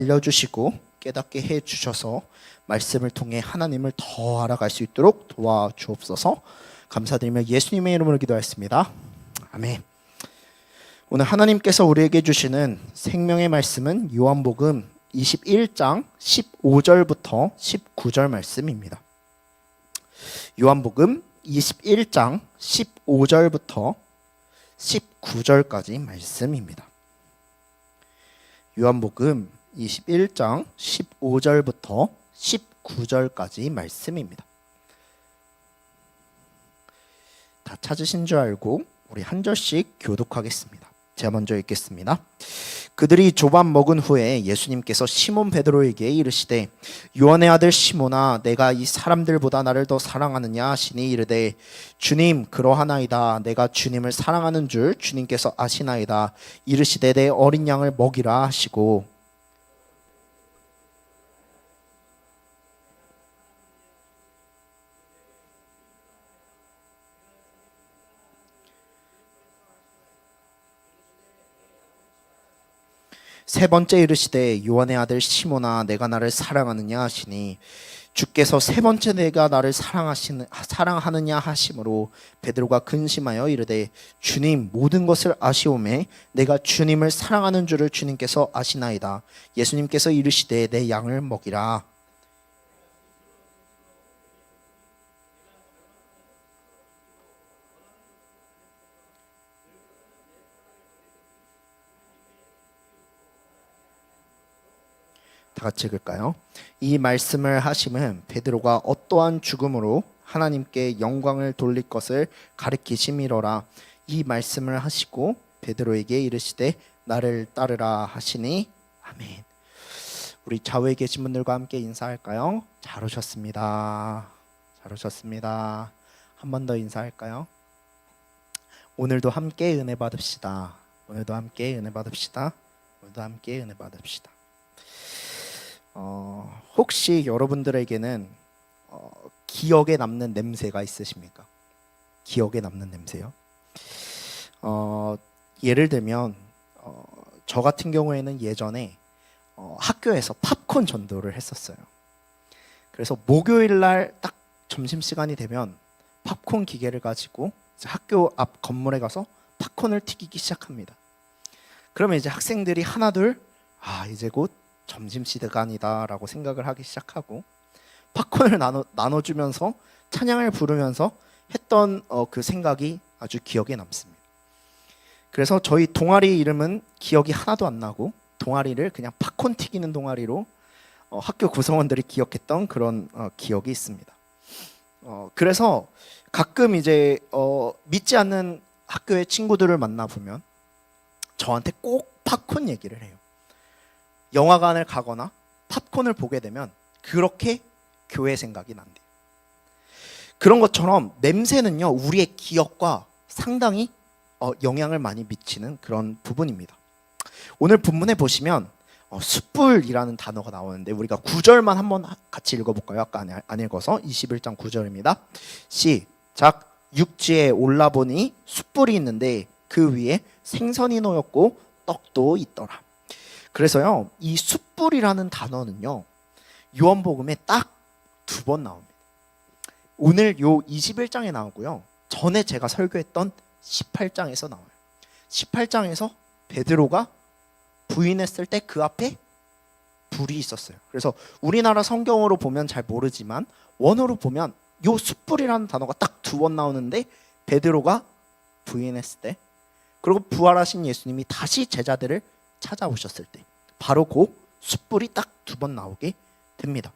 알려주시고 깨닫게 해주셔서 말씀을 통해 하나님을 더 알아갈 수 있도록 도와주옵소서. 감사드리며 예수님의 이름으로 기도하였습니다. 아멘. 오늘 하나님께서 우리에게 주시는 생명의 말씀은 요한복음 21장 15절부터 19절 말씀입니다. 요한복음 21장 15절부터 19절까지 말씀입니다. 요한복음 21장 15절부터 19절까지 말씀입니다. 다 찾으신 줄 알고 우리 한 절씩 교독하겠습니다. 제가 먼저 읽겠습니다. 그들이 조반 먹은 후에 예수님께서 시몬 베드로에게 이르시되 요한의 아들 시몬아 내가 이 사람들보다 나를 더 사랑하느냐 하시니 이르되 주님 그러하나이다. 내가 주님을 사랑하는 줄 주님께서 아시나이다. 이르시되 내 어린 양을 먹이라 하시고 세 번째 이르시되 요한의 아들 시몬아 내가 나를 사랑하느냐 하시니 주께서 세 번째 내가 나를 사랑하느냐 하심으로 베드로가 근심하여 이르되 주님 모든 것을 아시오매 내가 주님을 사랑하는 줄을 주님께서 아시나이다. 예수님께서 이르시되 내 양을 먹이라. 다 같이 읽을까요? 이 말씀을 하심은 베드로가 어떠한 죽음으로 하나님께 영광을 돌릴 것을 가리키심이로라. 이 말씀을 하시고 베드로에게 이르시되 나를 따르라 하시니 아멘. 우리 좌우에 계신 분들과 함께 인사할까요? 잘 오셨습니다. 잘 오셨습니다. 한 번 더 인사할까요? 오늘도 함께 은혜 받읍시다. 오늘도 함께 은혜 받읍시다. 오늘도 함께 은혜 받읍시다. 혹시 여러분들에게는 기억에 남는 냄새가 있으십니까? 기억에 남는 냄새요? 예를 들면 저 같은 경우에는 예전에 학교에서 팝콘 전도를 했었어요. 그래서 목요일 날 딱 점심시간이 되면 팝콘 기계를 가지고 이제 학교 앞 건물에 가서 팝콘을 튀기기 시작합니다. 그러면 이제 학생들이 하나둘 이제 곧 점심시간이다 라고 생각을 하기 시작하고 팝콘을 나눠주면서 찬양을 부르면서 했던 그 생각이 아주 기억에 남습니다. 그래서 저희 동아리 이름은 기억이 하나도 안 나고 동아리를 그냥 팝콘 튀기는 동아리로 학교 구성원들이 기억했던 그런 기억이 있습니다. 그래서 가끔 이제 믿지 않는 학교의 친구들을 만나보면 저한테 꼭 팝콘 얘기를 해요. 영화관을 가거나 팝콘을 보게 되면 그렇게 교회 생각이 난대요. 그런 것처럼 냄새는요 우리의 기억과 상당히 영향을 많이 미치는 그런 부분입니다. 오늘 본문에 보시면 숯불이라는 단어가 나오는데 우리가 9절만 한번 같이 읽어볼까요? 아까 안 읽어서 21장 9절입니다. 시작. 육지에 올라보니 숯불이 있는데 그 위에 생선이 놓였고 떡도 있더라. 그래서요 이 숯불이라는 단어는요 요한복음에 딱 2번 나옵니다. 오늘 요 21장에 나오고요 전에 제가 설교했던 18장에서 나와요. 18장에서 베드로가 부인했을 때 그 앞에 불이 있었어요. 그래서 우리나라 성경으로 보면 잘 모르지만 원어로 보면 요 숯불이라는 단어가 딱 2번 나오는데 베드로가 부인했을 때 그리고 부활하신 예수님이 다시 제자들을 찾아오셨을 때 바로 그 숯불이 딱 2번 나오게 됩니다.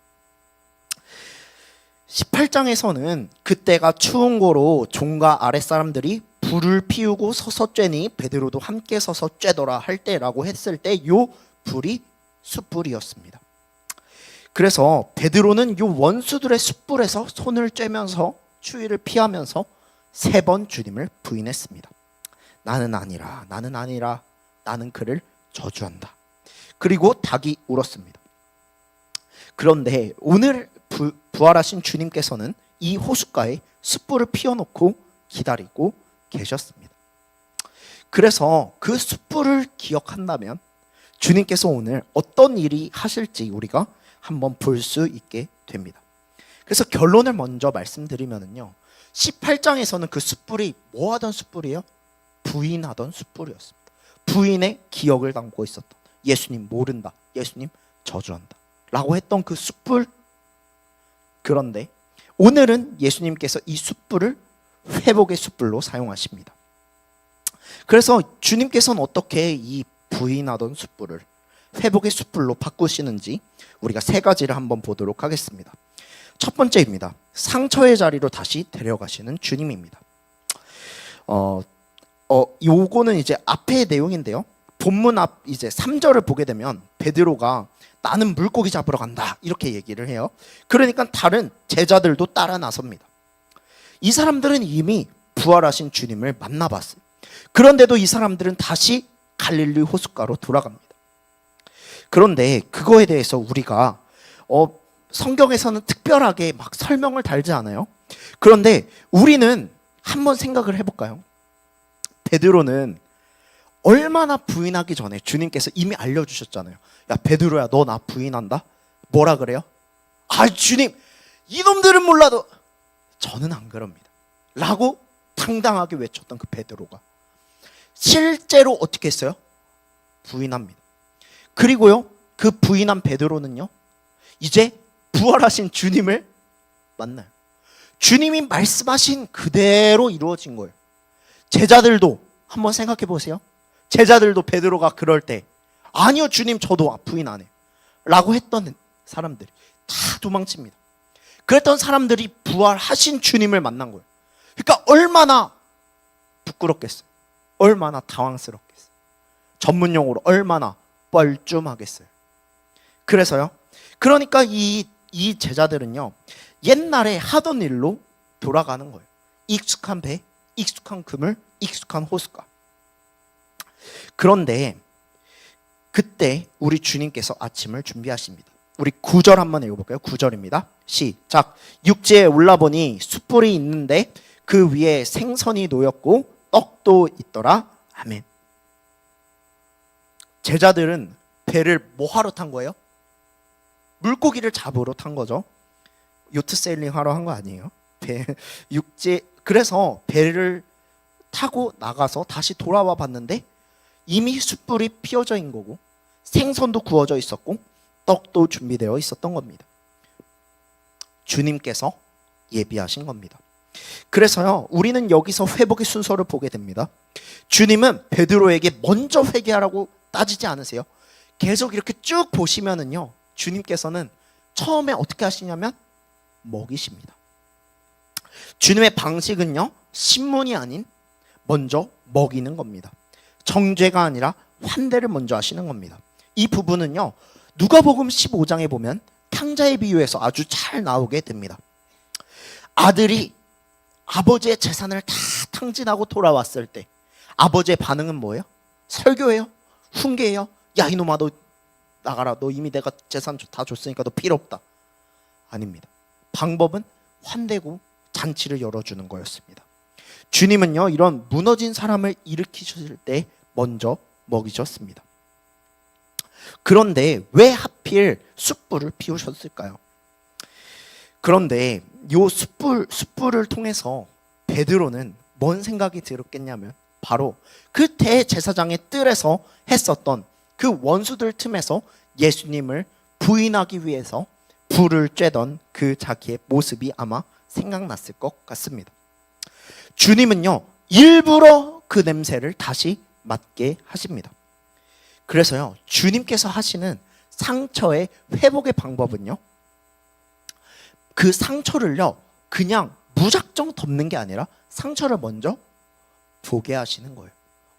18장에서는 그때가 추운 고로 종과 아랫사람들이 불을 피우고 서서 쬐니 베드로도 함께 서서 쬐더라 할 때라고 했을 때 요 불이 숯불이었습니다. 그래서 베드로는 요 원수들의 숯불에서 손을 쬐면서 추위를 피하면서 3번 주님을 부인했습니다. 나는 아니라 나는 그를 저주한다. 그리고 닭이 울었습니다. 그런데 오늘 부활하신 주님께서는 이 호숫가에 숯불을 피워놓고 기다리고 계셨습니다. 그래서 그 숯불을 기억한다면 주님께서 오늘 어떤 일이 하실지 우리가 한번 볼 수 있게 됩니다. 그래서 결론을 먼저 말씀드리면요, 18장에서는 그 숯불이 뭐 하던 숯불이에요? 부인하던 숯불이었습니다. 부인의 기억을 담고 있었던, 예수님 모른다, 예수님 저주한다 라고 했던 그 숯불. 그런데 오늘은 예수님께서 이 숯불을 회복의 숯불로 사용하십니다. 그래서 주님께서는 어떻게 이 부인하던 숯불을 회복의 숯불로 바꾸시는지 우리가 세 가지를 한번 보도록 하겠습니다. 첫 번째입니다. 상처의 자리로 다시 데려가시는 주님입니다. 요거는 이제 앞의 내용인데요. 본문 앞 이제 3절을 보게 되면 베드로가 나는 물고기 잡으러 간다 이렇게 얘기를 해요. 그러니까 다른 제자들도 따라 나섭니다. 이 사람들은 이미 부활하신 주님을 만나봤어요. 그런데도 이 사람들은 다시 갈릴리 호숫가로 돌아갑니다. 그런데 그거에 대해서 우리가 성경에서는 특별하게 막 설명을 달지 않아요. 그런데 우리는 한번 생각을 해볼까요? 베드로는 얼마나 부인하기 전에 주님께서 이미 알려주셨잖아요. 야 베드로야, 너 나 부인한다? 뭐라 그래요? 아 주님, 이놈들은 몰라도 저는 안 그럽니다 라고 당당하게 외쳤던 그 베드로가 실제로 어떻게 했어요? 부인합니다. 그리고요, 그 부인한 베드로는요, 이제 부활하신 주님을 만나요. 주님이 말씀하신 그대로 이루어진 거예요. 제자들도 한번 생각해 보세요. 제자들도 베드로가 그럴 때 아니요 주님, 저도 부인 안 해요 라고 했던 사람들이 다 도망칩니다. 그랬던 사람들이 부활하신 주님을 만난 거예요. 그러니까 얼마나 부끄럽겠어요. 얼마나 당황스럽겠어요. 전문용어로 얼마나 뻘쭘하겠어요. 그래서요, 그러니까 이 제자들은요, 옛날에 하던 일로 돌아가는 거예요. 익숙한 배, 익숙한 그물, 익숙한 호숫가. 그런데 그때 우리 주님께서 아침을 준비하십니다. 우리 9절 한번 읽어볼까요? 9절입니다. 시작. 육지에 올라보니 숯불이 있는데 그 위에 생선이 놓였고 떡도 있더라. 아멘. 제자들은 배를 뭐 하러 탄 거예요? 물고기를 잡으러 탄 거죠. 요트 세일링 하러 한 거 아니에요. 그래서 배를 타고 나가서 다시 돌아와 봤는데 이미 숯불이 피어져 있는 거고 생선도 구워져 있었고 떡도 준비되어 있었던 겁니다. 주님께서 예비하신 겁니다. 그래서요, 우리는 여기서 회복의 순서를 보게 됩니다. 주님은 베드로에게 먼저 회개하라고 따지지 않으세요. 계속 이렇게 쭉 보시면은요, 주님께서는 처음에 어떻게 하시냐면 먹이십니다. 주님의 방식은요, 신문이 아닌 먼저 먹이는 겁니다. 정죄가 아니라 환대를 먼저 하시는 겁니다. 이 부분은요, 누가복음 15장에 보면 탕자의 비유에서 아주 잘 나오게 됩니다. 아들이 아버지의 재산을 다 탕진하고 돌아왔을 때 아버지의 반응은 뭐예요? 설교예요? 훈계예요? 야 이놈아, 너 나가라. 너 이미 내가 재산 다 줬으니까 너 필요 없다. 아닙니다. 방법은 환대고 잔치를 열어주는 거였습니다. 주님은요, 이런 무너진 사람을 일으키실 때 먼저 먹이셨습니다. 그런데 왜 하필 숯불을 피우셨을까요? 그런데 이 숯불을 통해서 베드로는 뭔 생각이 들었겠냐면 바로 그 대제사장의 뜰에서 했었던 그 원수들 틈에서 예수님을 부인하기 위해서 불을 쬐던 그 자기의 모습이 아마 생각났을 것 같습니다. 주님은요, 일부러 그 냄새를 다시 맡게 하십니다. 그래서요, 주님께서 하시는 상처의 회복의 방법은요, 그 상처를요 그냥 무작정 덮는 게 아니라 상처를 먼저 보게 하시는 거예요.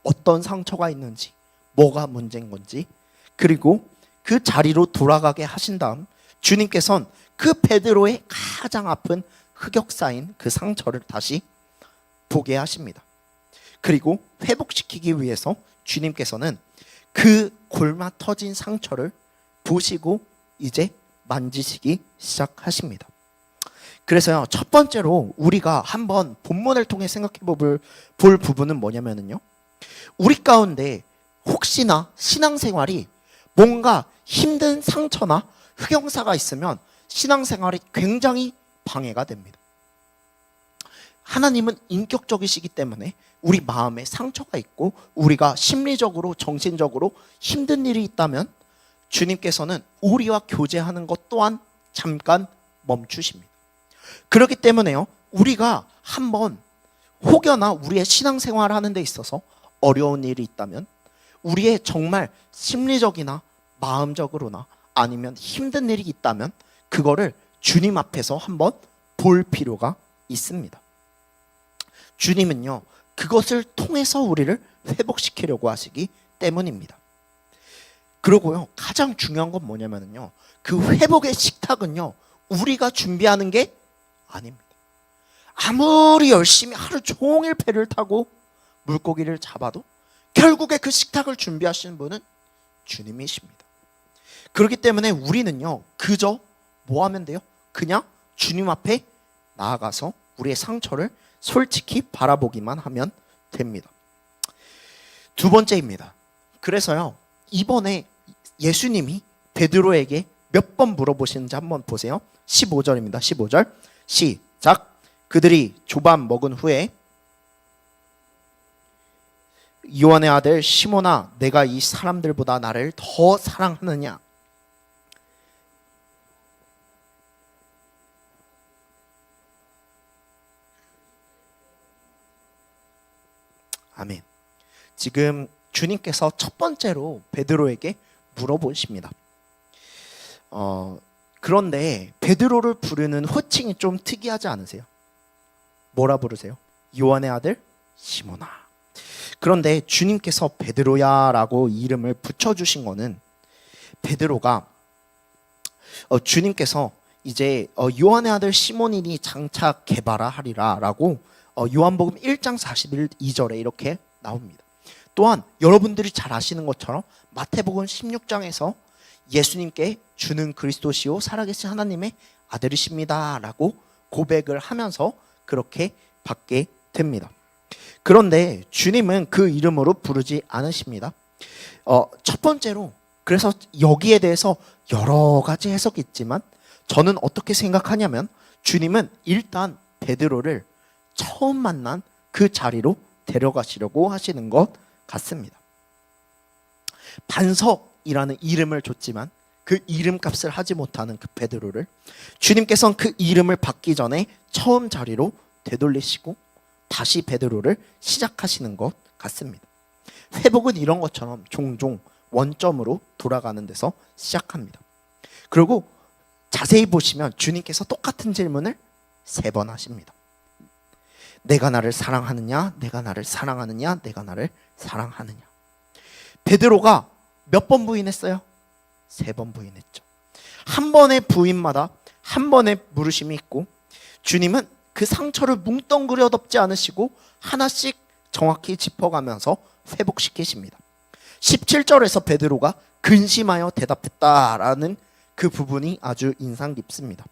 어떤 상처가 있는지, 뭐가 문제인 건지, 그리고 그 자리로 돌아가게 하신 다음 주님께서는 그 베드로의 가장 아픈 흑역사인 그 상처를 다시 보게 하십니다. 그리고 회복시키기 위해서 주님께서는 그 골마 터진 상처를 보시고 이제 만지시기 시작하십니다. 그래서요, 첫 번째로 우리가 한번 본문을 통해 생각해 볼 부분은 뭐냐면요, 우리 가운데 혹시나 신앙생활이 뭔가 힘든 상처나 흑역사가 있으면 신앙생활이 굉장히 방해가 됩니다. 하나님은 인격적이시기 때문에 우리 마음에 상처가 있고 우리가 심리적으로 정신적으로 힘든 일이 있다면 주님께서는 우리와 교제하는 것 또한 잠깐 멈추십니다. 그렇기 때문에요, 우리가 한번 혹여나 우리의 신앙생활을 하는 데 있어서 어려운 일이 있다면 우리의 정말 심리적이나 마음적으로나 아니면 힘든 일이 있다면 그거를 주님 앞에서 한번 볼 필요가 있습니다. 주님은요, 그것을 통해서 우리를 회복시키려고 하시기 때문입니다. 그리고요, 가장 중요한 건 뭐냐면요, 그 회복의 식탁은요, 우리가 준비하는 게 아닙니다. 아무리 열심히 하루 종일 배를 타고 물고기를 잡아도 결국에 그 식탁을 준비하시는 분은 주님이십니다. 그렇기 때문에 우리는요, 그저 뭐 하면 돼요? 그냥 주님 앞에 나아가서 우리의 상처를 솔직히 바라보기만 하면 됩니다. 두 번째입니다. 그래서요, 이번에 예수님이 베드로에게 몇 번 물어보시는지 한번 보세요. 15절입니다. 15절 시작. 그들이 조반 먹은 후에 요한의 아들 시몬아, 내가 이 사람들보다 나를 더 사랑하느냐? 아멘. 지금 주님께서 첫 번째로 베드로에게 물어보십니다. 그런데 베드로를 부르는 호칭이 좀 특이하지 않으세요? 뭐라 부르세요? 요한의 아들 시몬아. 그런데 주님께서 베드로야라고 이름을 붙여주신 거는 베드로가 주님께서 이제 요한의 아들 시몬이니 장차 개바라 하리라 라고 요한복음 1장 42절에 이렇게 나옵니다. 또한 여러분들이 잘 아시는 것처럼 마태복음 16장에서 예수님께 주는 그리스도시요 살아계신 하나님의 아들이십니다 라고 고백을 하면서 그렇게 받게 됩니다. 그런데 주님은 그 이름으로 부르지 않으십니다. 첫 번째로, 그래서 여기에 대해서 여러 가지 해석이 있지만 저는 어떻게 생각하냐면 주님은 일단 베드로를 처음 만난 그 자리로 데려가시려고 하시는 것 같습니다. 반석이라는 이름을 줬지만 그 이름값을 하지 못하는 그 베드로를 주님께서는 그 이름을 받기 전에 처음 자리로 되돌리시고 다시 베드로를 시작하시는 것 같습니다. 회복은 이런 것처럼 종종 원점으로 돌아가는 데서 시작합니다. 그리고 자세히 보시면 주님께서 똑같은 질문을 3번 하십니다. 내가 나를 사랑하느냐? 내가 나를 사랑하느냐? 내가 나를 사랑하느냐? 베드로가 몇 번 부인했어요? 3번 부인했죠. 한 번의 부인마다 한 번의 물으심이 있고 주님은 그 상처를 뭉뚱그려 덮지 않으시고 하나씩 정확히 짚어가면서 회복시키십니다. 17절에서 베드로가 근심하여 대답했다라는 그 부분이 아주 인상 깊습니다.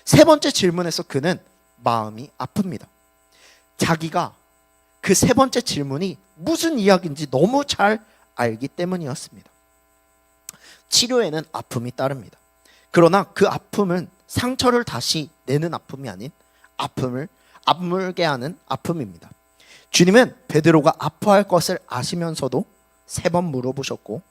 세 번째 질문에서 그는 마음이 아픕니다. 자기가 그 세 번째 질문이 무슨 이야기인지 너무 잘 알기 때문이었습니다. 치료에는 아픔이 따릅니다. 그러나 그 아픔은 상처를 다시 내는 아픔이 아닌 아픔을 악물게 하는 아픔입니다. 주님은 베드로가 아파할 것을 아시면서도 3번 물어보셨고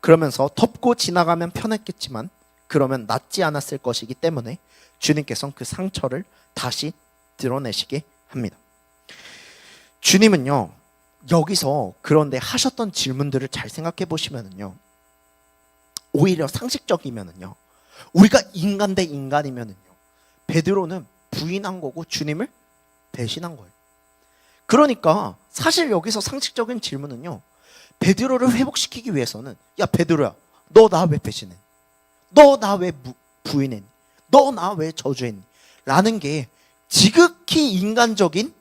그러면서 덮고 지나가면 편했겠지만 그러면 낫지 않았을 것이기 때문에 주님께서는 그 상처를 다시 드러내시게 합니다. 주님은요, 여기서 그런데 하셨던 질문들을 잘 생각해 보시면은요, 오히려 상식적이면은요, 우리가 인간 대 인간이면은요, 베드로는 부인한 거고 주님을 배신한 거예요. 그러니까 사실 여기서 상식적인 질문은요, 베드로를 회복시키기 위해서는 야 베드로야, 너 나 왜 배신했니? 너 나 왜 부인했니? 너 나 왜 저주했니? 라는 게 지극히 인간적인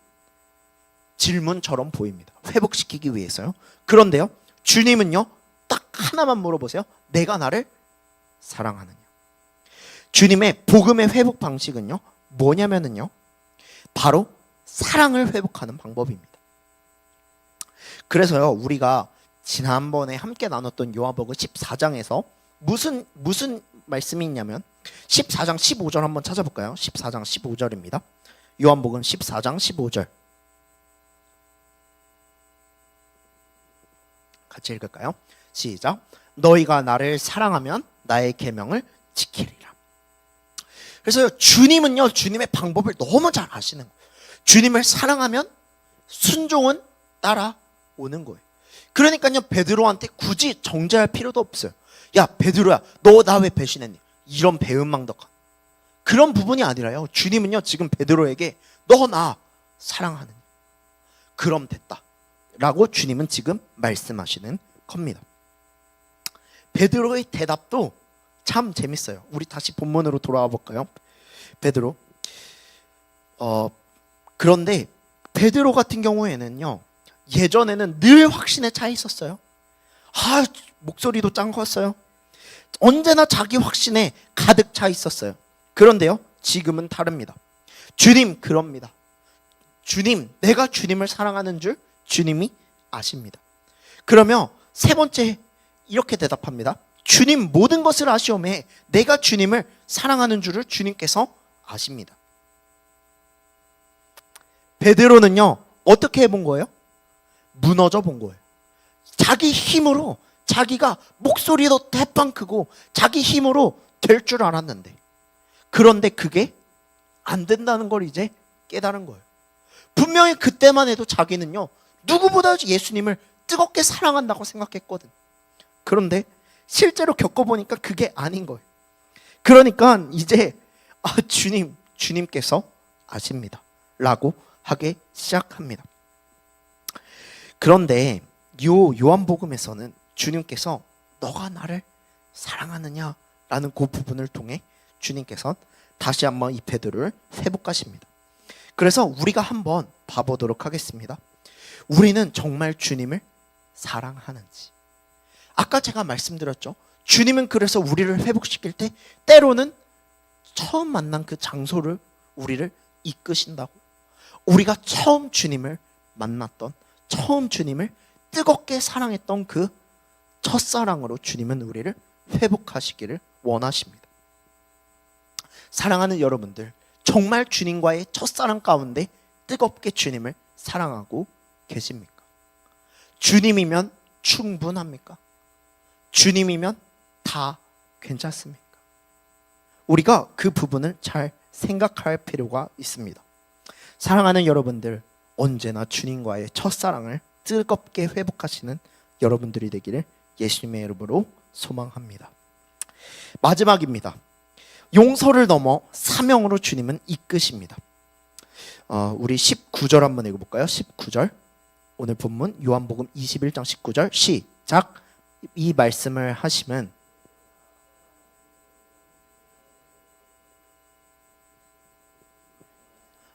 질문처럼 보입니다. 회복시키기 위해서요. 그런데요, 주님은요, 딱 하나만 물어보세요. 내가 나를 사랑하느냐? 주님의 복음의 회복 방식은요, 뭐냐면은요, 바로 사랑을 회복하는 방법입니다. 그래서요, 우리가 지난번에 함께 나눴던 요한복음 14장에서 무슨 말씀이 있냐면 14장 15절 한번 찾아볼까요? 14장 15절입니다. 요한복음 14장 15절 같이 읽을까요? 시작. 너희가 나를 사랑하면 나의 계명을 지키리라. 그래서 주님은요, 주님의 방법을 너무 잘 아시는 거예요. 주님을 사랑하면 순종은 따라오는 거예요. 그러니까요, 베드로한테 굳이 정죄할 필요도 없어요. 야, 베드로야, 너 나 왜 배신했니? 이런 배은망덕한 그런 부분이 아니라요, 주님은요 지금 베드로에게 너 나 사랑하느냐? 그럼 됐다 라고 주님은 지금 말씀하시는 겁니다. 베드로의 대답도 참 재밌어요. 우리 다시 본문으로 돌아와 볼까요? 베드로 그런데 베드로 같은 경우에는요, 예전에는 늘 확신에 차 있었어요. 목소리도 짱 컸어요. 언제나 자기 확신에 가득 차 있었어요. 그런데요, 지금은 다릅니다. 주님 그럽니다. 주님, 내가 주님을 사랑하는 줄 주님이 아십니다. 그러면 세 번째 이렇게 대답합니다. 주님 모든 것을 아시오매 내가 주님을 사랑하는 줄을 주님께서 아십니다. 베드로는요, 어떻게 해본 거예요? 무너져 본 거예요. 자기 힘으로, 자기가 목소리도 대빵 크고 자기 힘으로 될 줄 알았는데, 그런데 그게 안 된다는 걸 이제 깨달은 거예요. 분명히 그때만 해도 자기는요, 누구보다 예수님을 뜨겁게 사랑한다고 생각했거든. 그런데 실제로 겪어보니까 그게 아닌 거예요. 그러니까 이제 주님께서 아십니다 라고 하기 시작합니다. 그런데 요한복음에서는 주님께서 너가 나를 사랑하느냐 라는 그 부분을 통해 주님께서 다시 한번 이 베드로를 회복하십니다. 그래서 우리가 한번 봐보도록 하겠습니다. 우리는 정말 주님을 사랑하는지. 아까 제가 말씀드렸죠. 주님은 그래서 우리를 회복시킬 때 때로는 처음 만난 그 장소를 우리를 이끄신다고. 우리가 처음 주님을 만났던, 처음 주님을 뜨겁게 사랑했던 그 첫사랑으로 주님은 우리를 회복하시기를 원하십니다. 사랑하는 여러분들, 정말 주님과의 첫사랑 가운데 뜨겁게 주님을 사랑하고 계십니까? 주님이면 충분합니까? 주님이면 다 괜찮습니까? 우리가 그 부분을 잘 생각할 필요가 있습니다. 사랑하는 여러분들, 언제나 주님과의 첫사랑을 뜨겁게 회복하시는 여러분들이 되기를 예수님의 이름으로 소망합니다. 마지막입니다. 용서를 넘어 사명으로 주님은 이끄십니다. 우리 19절 한번 읽어볼까요? 19절, 오늘 본문 요한복음 21장 19절 시작. 이 말씀을 하시면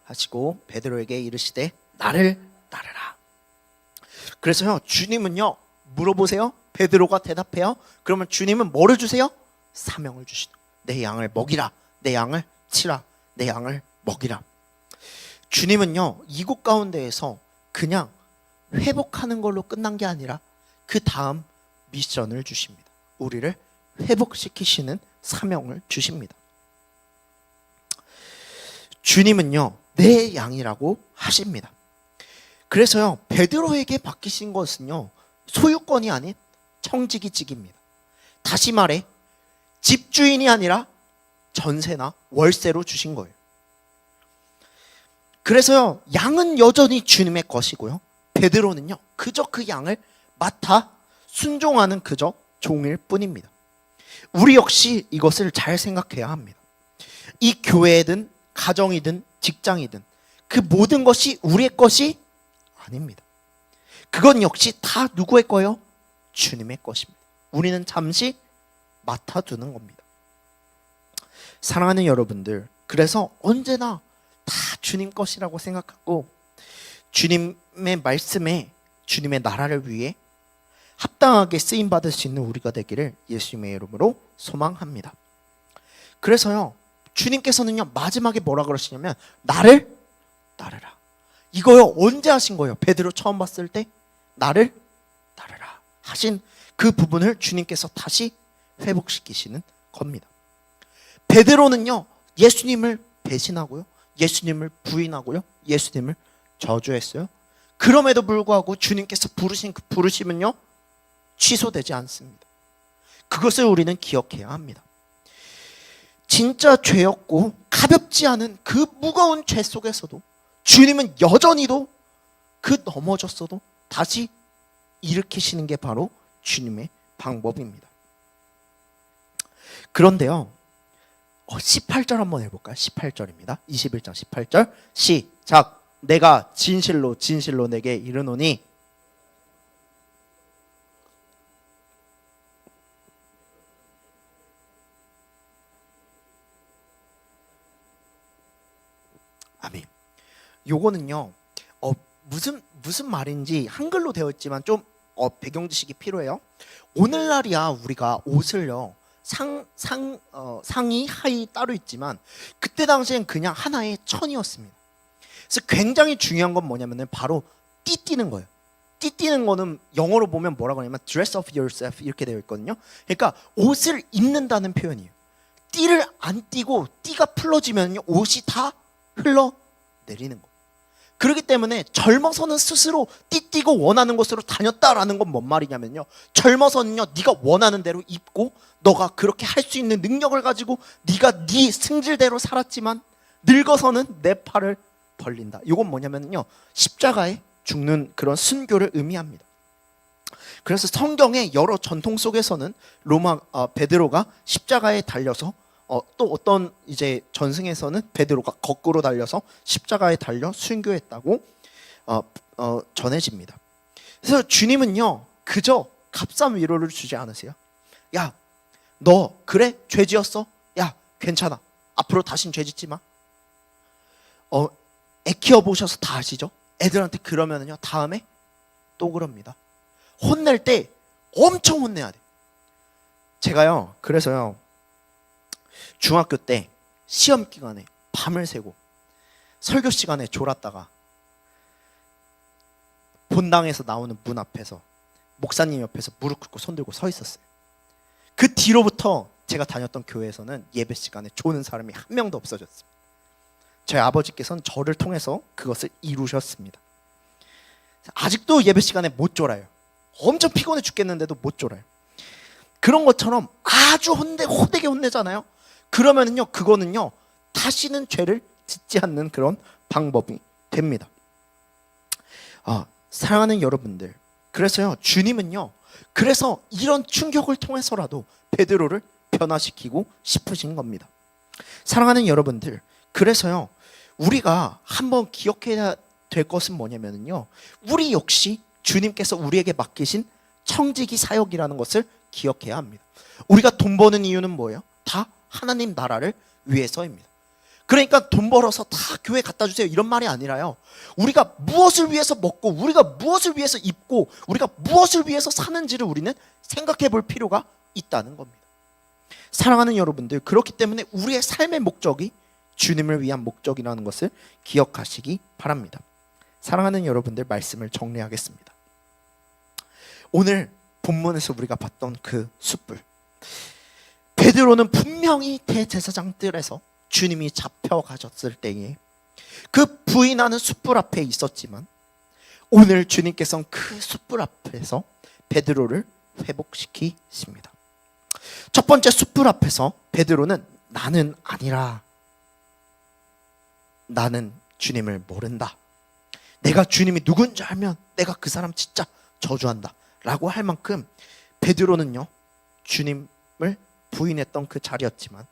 하시고 베드로에게 이르시되 나를 따르라. 그래서요, 주님은요 물어보세요. 베드로가 대답해요. 그러면 주님은 뭐를 주세요? 사명을 주시다. 내 양을 먹이라. 내 양을 치라. 내 양을 먹이라. 주님은요, 이곳 가운데에서 그냥 회복하는 걸로 끝난 게 아니라 그 다음 미션을 주십니다. 우리를 회복시키시는 사명을 주십니다. 주님은요, 내 양이라고 하십니다. 그래서요, 베드로에게 맡기신 것은요, 소유권이 아닌 청지기직입니다. 다시 말해 집주인이 아니라 전세나 월세로 주신 거예요. 그래서요, 양은 여전히 주님의 것이고요, 베드로는요 그저 그 양을 맡아 순종하는 그저 종일 뿐입니다. 우리 역시 이것을 잘 생각해야 합니다. 이 교회든 가정이든 직장이든 그 모든 것이 우리의 것이 아닙니다. 그건 역시 다 누구의 거예요? 주님의 것입니다. 우리는 잠시 맡아두는 겁니다. 사랑하는 여러분들, 그래서 언제나 다 주님 것이라고 생각하고 주님의 말씀에, 주님의 나라를 위해 합당하게 쓰임받을 수 있는 우리가 되기를 예수님의 이름으로 소망합니다. 그래서요, 주님께서는요 마지막에 뭐라 그러시냐면 나를 따르라. 이거요 언제 하신 거예요? 베드로 처음 봤을 때 나를 따르라 하신 그 부분을 주님께서 다시 회복시키시는 겁니다. 베드로는요, 예수님을 배신하고요, 예수님을 부인하고요, 예수님을 저주했어요. 그럼에도 불구하고 주님께서 부르신 그 부르심은요, 취소되지 않습니다. 그것을 우리는 기억해야 합니다. 진짜 죄였고 가볍지 않은 그 무거운 죄 속에서도 주님은 여전히도 그 넘어졌어도 다시 일으키시는 게 바로 주님의 방법입니다. 그런데요, 18절 한번 해볼까요? 18절입니다. 21장 18절 시작. 내가 진실로 진실로 내게 이르노니 아멘. 요거는요, 무슨 말인지 한글로 되어 있지만 좀 배경 지식이 필요해요. 오늘날이야 우리가 옷을요, 상의 하의 따로 있지만 그때 당시엔 그냥 하나의 천이었습니다. 그래서 굉장히 중요한 건 뭐냐면은 바로 띠띠는 거예요. 띠띠는 거는 영어로 보면 뭐라고 하냐면 dress of yourself 이렇게 되어 있거든요. 그러니까 옷을 입는다는 표현이에요. 띠를 안 띠고 띠가 풀러지면 옷이 다 흘러내리는 거예요. 그렇기 때문에 젊어서는 스스로 띠띠고 원하는 곳으로 다녔다라는 건 뭔 말이냐면요, 젊어서는요 네가 원하는 대로 입고 너가 그렇게 할 수 있는 능력을 가지고 네가 네 승질대로 살았지만 늙어서는 내 팔을 벌린다. 이건 뭐냐면요, 십자가에 죽는 그런 순교를 의미합니다. 그래서 성경의 여러 전통 속에서는 베드로가 십자가에 달려서 또 어떤 이제 전승에서는 베드로가 거꾸로 달려서 십자가에 달려 순교했다고 전해집니다. 그래서 주님은요 그저 값싼 위로를 주지 않으세요. 야, 너 그래? 죄 지었어? 야, 괜찮아. 앞으로 다신 죄 짓지 마. 애 키워보셔서 다 아시죠? 애들한테 그러면은요 다음에 또 그럽니다. 혼낼 때 엄청 혼내야 돼. 제가요 그래서요 중학교 때 시험 기간에 밤을 새고 설교 시간에 졸았다가 본당에서 나오는 문 앞에서 목사님 옆에서 무릎 꿇고 손 들고 서 있었어요. 그 뒤로부터 제가 다녔던 교회에서는 예배 시간에 조는 사람이 한 명도 없어졌습니다. 저희 아버지께서는 저를 통해서 그것을 이루셨습니다. 아직도 예배 시간에 못 졸아요. 엄청 피곤해 죽겠는데도 못 졸아요. 그런 것처럼 아주 호되게 혼내잖아요. 그러면은요 그거는요 다시는 죄를 짓지 않는 그런 방법이 됩니다. 사랑하는 여러분들, 그래서요 주님은요 그래서 이런 충격을 통해서라도 베드로를 변화시키고 싶으신 겁니다. 사랑하는 여러분들, 그래서요 우리가 한번 기억해야 될 것은 뭐냐면요, 우리 역시 주님께서 우리에게 맡기신 청지기 사역이라는 것을 기억해야 합니다. 우리가 돈 버는 이유는 뭐예요? 다 하나님 나라를 위해서입니다. 그러니까 돈 벌어서 다 교회 갖다 주세요 이런 말이 아니라요, 우리가 무엇을 위해서 먹고 우리가 무엇을 위해서 입고 우리가 무엇을 위해서 사는지를 우리는 생각해 볼 필요가 있다는 겁니다. 사랑하는 여러분들, 그렇기 때문에 우리의 삶의 목적이 주님을 위한 목적이라는 것을 기억하시기 바랍니다. 사랑하는 여러분들, 말씀을 정리하겠습니다. 오늘 본문에서 우리가 봤던 그 숯불, 베드로는 분명히 대제사장 뜰에서 주님이 잡혀가셨을 때에 그 부인하는 숯불 앞에 있었지만 오늘 주님께서는 그 숯불 앞에서 베드로를 회복시키십니다. 첫 번째 숯불 앞에서 베드로는 나는 아니라, 나는 주님을 모른다, 내가 주님이 누군지 알면 내가 그 사람 진짜 저주한다 라고 할 만큼 베드로는요 주님을 부인했던 그 자리였지만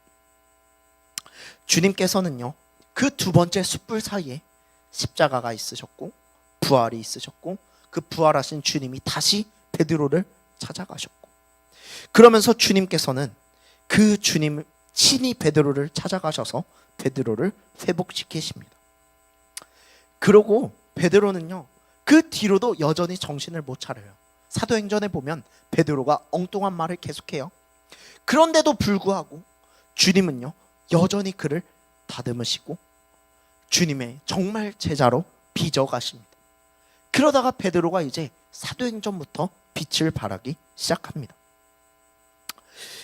주님께서는요 그 두 번째 숯불 사이에 십자가가 있으셨고 부활이 있으셨고 그 부활하신 주님이 다시 베드로를 찾아가셨고, 그러면서 주님께서는 그 주님 친히 베드로를 찾아가셔서 베드로를 회복시키십니다. 그러고 베드로는요 그 뒤로도 여전히 정신을 못 차려요. 사도행전에 보면 베드로가 엉뚱한 말을 계속해요. 그런데도 불구하고 주님은요 여전히 그를 다듬으시고 주님의 정말 제자로 빚어가십니다. 그러다가 베드로가 이제 사도행전부터 빛을 발하기 시작합니다.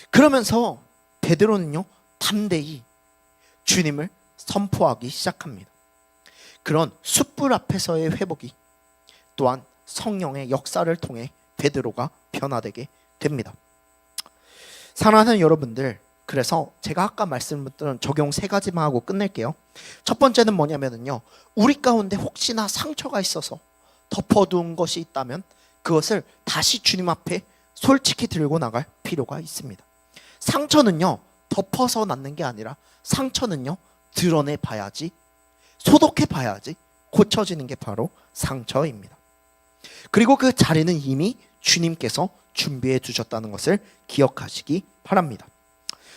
그러면서 베드로는요, 담대히 주님을 선포하기 시작합니다. 그런 숯불 앞에서의 회복이 또한 성령의 역사를 통해 베드로가 변화되게 됩니다. 사랑하는 여러분들, 그래서 제가 아까 말씀드린 적용 3가지만 하고 끝낼게요. 첫 번째는 뭐냐면요, 우리 가운데 혹시나 상처가 있어서 덮어둔 것이 있다면 그것을 다시 주님 앞에 솔직히 들고 나갈 필요가 있습니다. 상처는요, 덮어서 낫는 게 아니라 상처는요, 드러내 봐야지, 소독해 봐야지 고쳐지는 게 바로 상처입니다. 그리고 그 자리는 이미 주님께서 준비해 두셨다는 것을 기억하시기 바랍니다.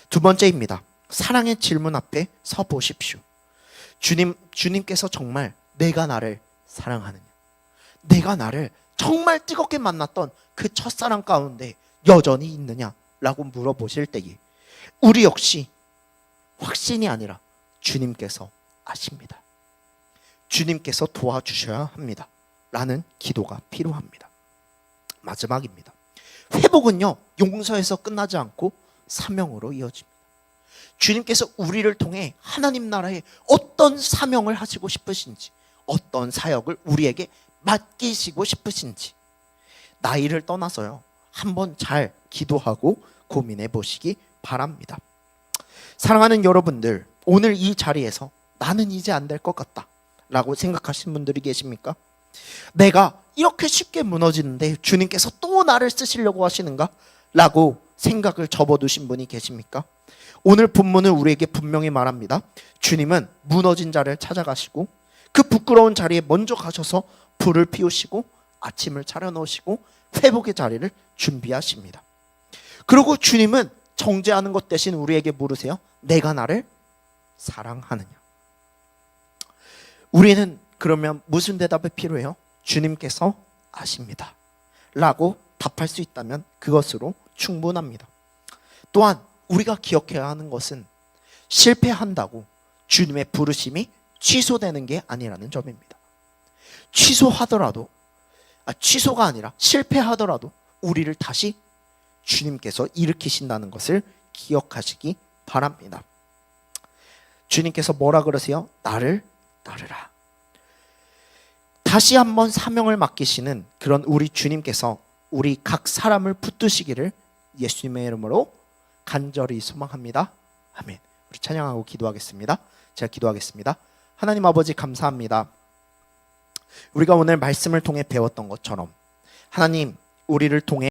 두 번째입니다. 사랑의 질문 앞에 서 보십시오. 주님께서 정말 내가 나를 사랑하느냐, 내가 나를 정말 뜨겁게 만났던 그 첫사랑 가운데 여전히 있느냐라고 물어보실 때에 우리 역시 확신이 아니라 주님께서 아십니다. 주님께서 도와주셔야 합니다. 라는 기도가 필요합니다. 마지막입니다. 회복은요, 용서에서 끝나지 않고 사명으로 이어집니다. 주님께서 우리를 통해 하나님 나라에 어떤 사명을 하시고 싶으신지, 어떤 사역을 우리에게 맡기시고 싶으신지 나이를 떠나서요, 한번 잘 기도하고 고민해 보시기 바랍니다. 사랑하는 여러분들, 오늘 이 자리에서 나는 이제 안 될 것 같다 라고 생각하시는 분들이 계십니까? 내가 이렇게 쉽게 무너지는데 주님께서 또 나를 쓰시려고 하시는가? 라고 생각을 접어두신 분이 계십니까? 오늘 본문은 우리에게 분명히 말합니다. 주님은 무너진 자를 찾아가시고 그 부끄러운 자리에 먼저 가셔서 불을 피우시고 아침을 차려놓으시고 회복의 자리를 준비하십니다. 그리고 주님은 정죄하는 것 대신 우리에게 물으세요. 내가 나를 사랑하느냐? 우리는 그러면 무슨 대답이 필요해요? 주님께서 아십니다 라고 답할 수 있다면 그것으로 충분합니다. 또한 우리가 기억해야 하는 것은 실패한다고 주님의 부르심이 취소되는 게 아니라는 점입니다. 취소가 아니라 실패하더라도 우리를 다시 주님께서 일으키신다는 것을 기억하시기 바랍니다. 주님께서 뭐라 그러세요? 나를 따르라. 다시 한번 사명을 맡기시는 그런 우리 주님께서 우리 각 사람을 붙드시기를 예수님의 이름으로 간절히 소망합니다. 아멘. 우리 찬양하고 기도하겠습니다. 제가 기도하겠습니다. 하나님 아버지 감사합니다. 우리가 오늘 말씀을 통해 배웠던 것처럼 하나님, 우리를 통해